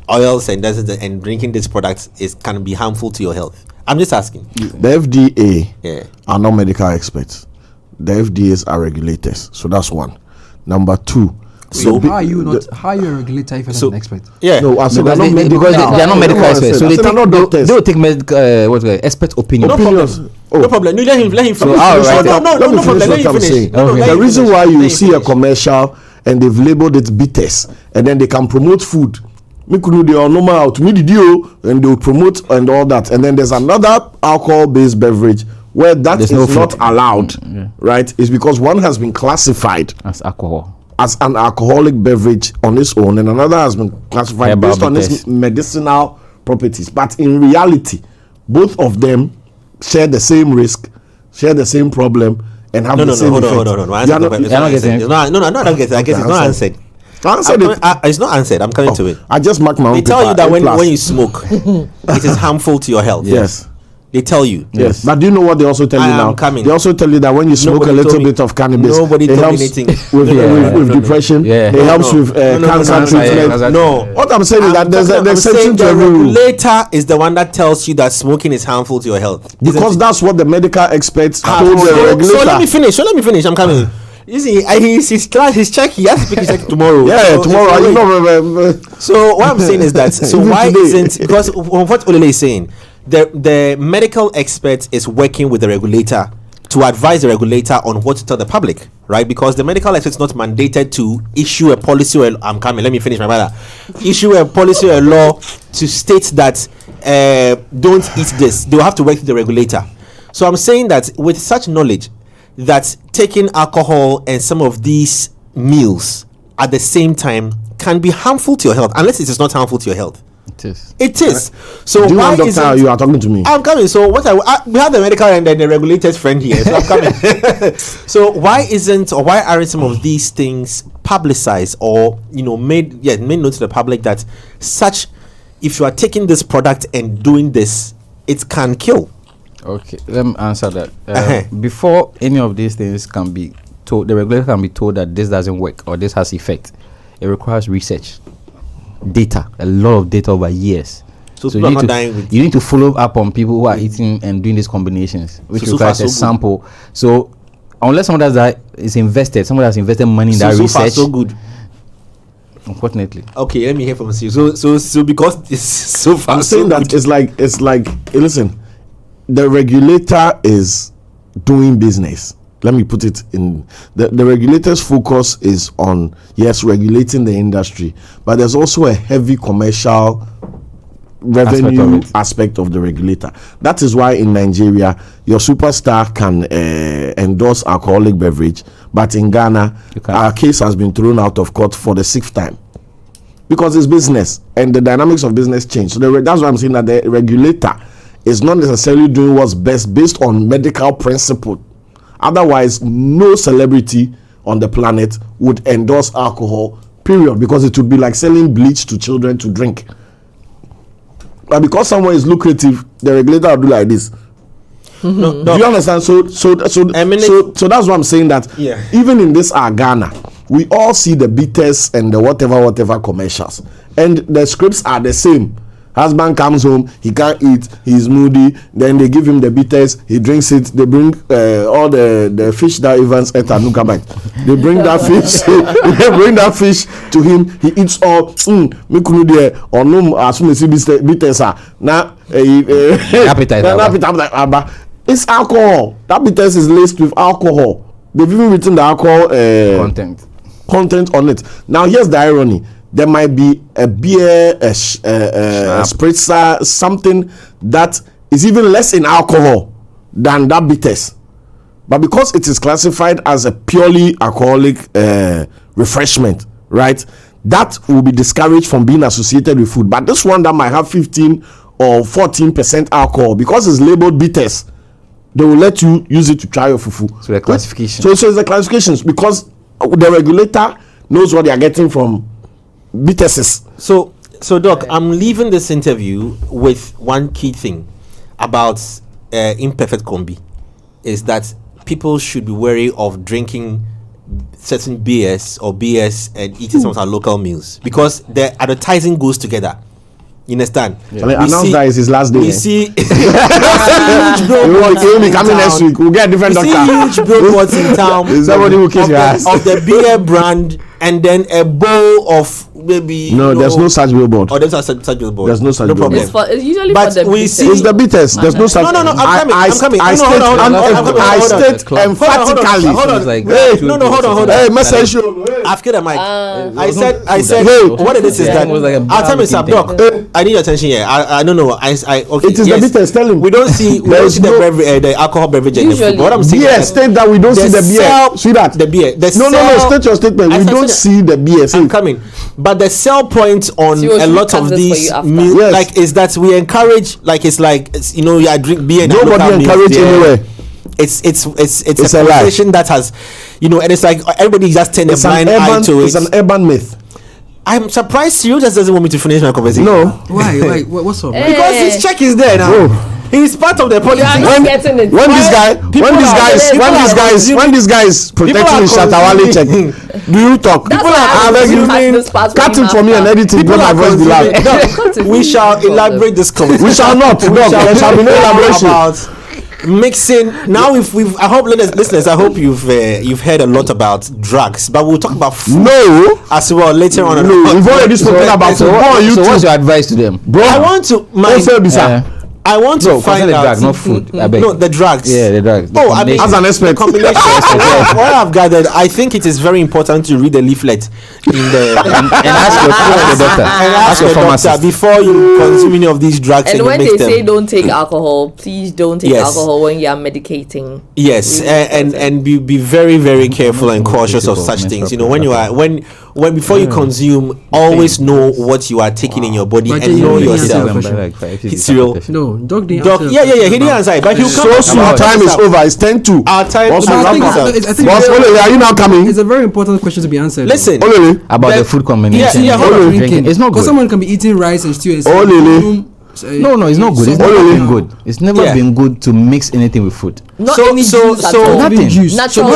oils and drinking this product can be harmful to your health? I'm just asking. The FDA are not medical experts. The FDAs are regulators. So that's one. Number two. So how are you a regulator if you're not an expert? Yeah. No, I said because they are not medical experts. So they will take expert opinion. Opinions. No problem. No, let him finish. So, No problem. Let him finish. The reason why you see a commercial and they've labeled it bitters and then they can promote food. They are normal to me and they'll promote and all that. And then there's another alcohol-based beverage where that is not allowed, right? It's because one has been classified as alcohol, as an alcoholic beverage on its own, and another has been classified based on its medicinal properties. But in reality, both of them share the same risk, share the same problem, and have the same effect. Hold on. No, I guess it's not answered. It's not answered. I'm coming to it. I just marked my own. They tell you that when you smoke, it is harmful to your health. Yes. They tell you. Yes. But do you know what they also tell you now? They also tell you that when you smoke a little bit of cannabis, it helps with depression. It helps with cancer treatment. No. What I'm saying is that there's an exception to every rule. The regulator is the one that tells you that smoking is harmful to your health. Because that's what the medical experts told the regulator. So let me finish. I'm coming. You see, his check. He has to pick his check tomorrow. Tomorrow. So what I'm saying is that. So why isn't, because what Olele is saying, the medical expert is working with the regulator to advise the regulator on what to tell the public, right? Because the medical expert is not mandated to issue a policy or let me finish my brother. Issue a policy or law to state that don't eat this. They will have to work with the regulator. So I'm saying that with such knowledge, that taking alcohol and some of these meals at the same time can be harmful to your health, unless it is not harmful to your health. It is. So do you why want doctor? You are talking to me. I'm coming. So what we have the medical and then the regulator's friend here. So I'm coming. So why aren't some of these things publicized or made known to the public that such, if you are taking this product and doing this, it can kill? Okay, let me answer that. Before any of these things can be told, the regulator can be told that this doesn't work or this has effect. It requires research, data, a lot of data over years. So you need to follow up on people who are eating and doing these combinations, which requires a sample. So unless someone has invested money in that research. Far, so good. Unfortunately. Okay, let me hear from you. So because it's so far, I'm saying that it's like listen. The regulator is doing business. Let me put it in the regulator's focus is on regulating the industry, but there's also a heavy commercial revenue aspect of the regulator. That is why in Nigeria your superstar can endorse alcoholic beverage, but in Ghana our case has been thrown out of court for the 6th time because it's business and the dynamics of business change. So that's why I'm saying that the regulator is not necessarily doing what's best based on medical principle. Otherwise, no celebrity on the planet would endorse alcohol, period, because it would be like selling bleach to children to drink. But because someone is lucrative, the regulator will do like this. No. Do you understand? So that's why I'm saying that even in this Ghana, we all see the bitters and the whatever commercials, and the scripts are the same. Husband comes home, he can't eat, he's moody, then they give him the bitters, he drinks it, they bring all the fish that Evans ate at Nukabai. They bring that fish, they bring that fish to him, he eats all, or no, as soon as he bitters are, now, it's alcohol. That bitters is laced with alcohol. They've even written the alcohol content on it. Now, here's the irony. There might be a beer, a spritzer, something that is even less in alcohol than that bitters. But because it is classified as a purely alcoholic refreshment, right, that will be discouraged from being associated with food. But this one that might have 15 or 14% alcohol, because it's labeled bitters, they will let you use it to try your fufu. So the classification. So it's the classifications, because the regulator knows what they are getting from bitters. So Doc, I'm leaving this interview with one key thing about imperfect combi, is that people should be wary of drinking certain BS or BS and eating some of our local meals because the advertising goes together. You understand? Yeah. Announce that is his last day. We see huge billboards. He will be coming next week. We'll get a different doctor. We see huge billboards in town. Somebody will kiss your ass. Of the beer brand and then a bowl of maybe. No, there's no such billboard. Oh, there's no such billboard. There's no such problem. billboard. It's usually but for the we see it's the bitters. There's no such. No, I'm coming. I state emphatically. Hold on. Hold on. Hey, message. I've got a mic. I said. Hey, what it is that I'll tell you something. Doc, I need your attention here. I don't know. Okay. It is the bitters. Tell him. We don't see the alcohol beverage in the food. What I'm saying. Yes, state that we don't see the beer. See that the beer. No. State your statement. We don't see the beer. I'm coming. But the sell point on a lot of these meals, like, is that we encourage, like, it's like, you know, you drink beer. Nobody encourage anywhere. It's a conversation that has, you know, and it's like everybody just turn a blind eye to it. It's an urban myth. I'm surprised Cyril just doesn't want me to finish my conversation. No. Why? What's up? Because his check is there now. He's part of the politics. When this guy is protecting his Shatawale check, do you talk? People are cut it for me and edit it. My voice be loud. We shall elaborate this conversation. We shall not. There shall be no elaboration. Mixing now. If we've, I hope, listeners, I hope you've heard a lot about drugs, but we'll talk about food as well later on. No, we've already spoken about food. So what's your advice to them, bro? I want to I want to find out. Drugs, not food. No, the drugs. Yeah, the drugs. Oh, I mean, as an expert, combination. What I've gathered, I think it is very important to read the leaflet in the and ask your doctor. And ask your doctor before you consume any of these drugs. And when they say don't take alcohol, please don't take alcohol when you are medicating. Yes, and be very, very careful and cautious of such things. You know, when you are when before you consume, always know what you are taking in your body and know yourself. Cyril. No, Doc, he didn't answer it, but he'll come. So soon, time is over. It's 10:02. Our time. I think are you now coming? It's a very important question to be answered. Listen, about the food combination. Drinking. It's not good. Because someone can be eating rice and stew and No, it's not good. It's never been good. It's never been good to mix anything with food. Nothing. Natural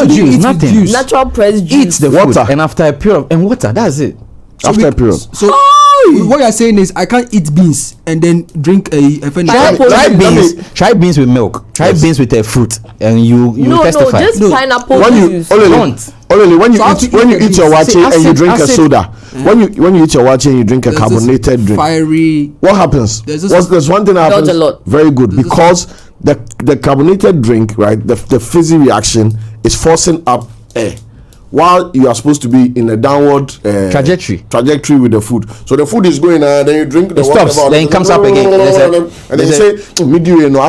juice, nothing. Natural pressed juice. Eat the food, and after a period and water. That's it. After a period. So what you're saying is I can't eat beans and then drink try beans with milk. Try beans with a fruit, and you testify. No, just pineapple juice. Only when you eat your wache and you drink a soda. When you eat your wache and you drink a carbonated drink. Fiery. What happens? There's one thing that happens. Very good, because the carbonated drink, right? The fizzy reaction is forcing up air, while you are supposed to be in a downward trajectory with the food. So the food is going, then you drink the water. Stops, then it comes up again. And then you say, I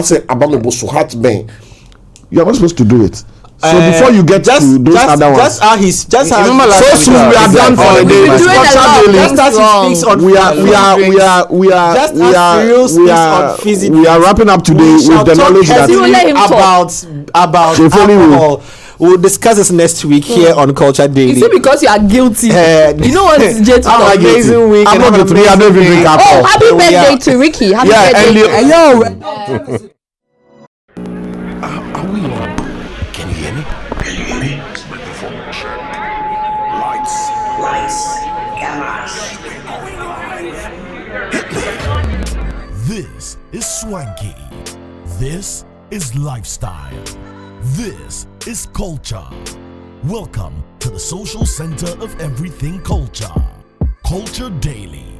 say, Abame heart bang. You are not supposed to do it. So before you get to those other ones, remember last week we are done for the day. We are wrapping up today with the knowledge that about alcohol. We'll discuss this next week here on Culture Daily. You see, because you are guilty. You know what is JT? Have an amazing week. I'm not guilty. I don't even drink alcohol. Oh, happy birthday to Ricky. Happy birthday. Are we on? Can you hear me? Microphone check. Lights, cameras. This is swanky. This is lifestyle. This is culture. Welcome to the social center of everything culture. Culture Daily.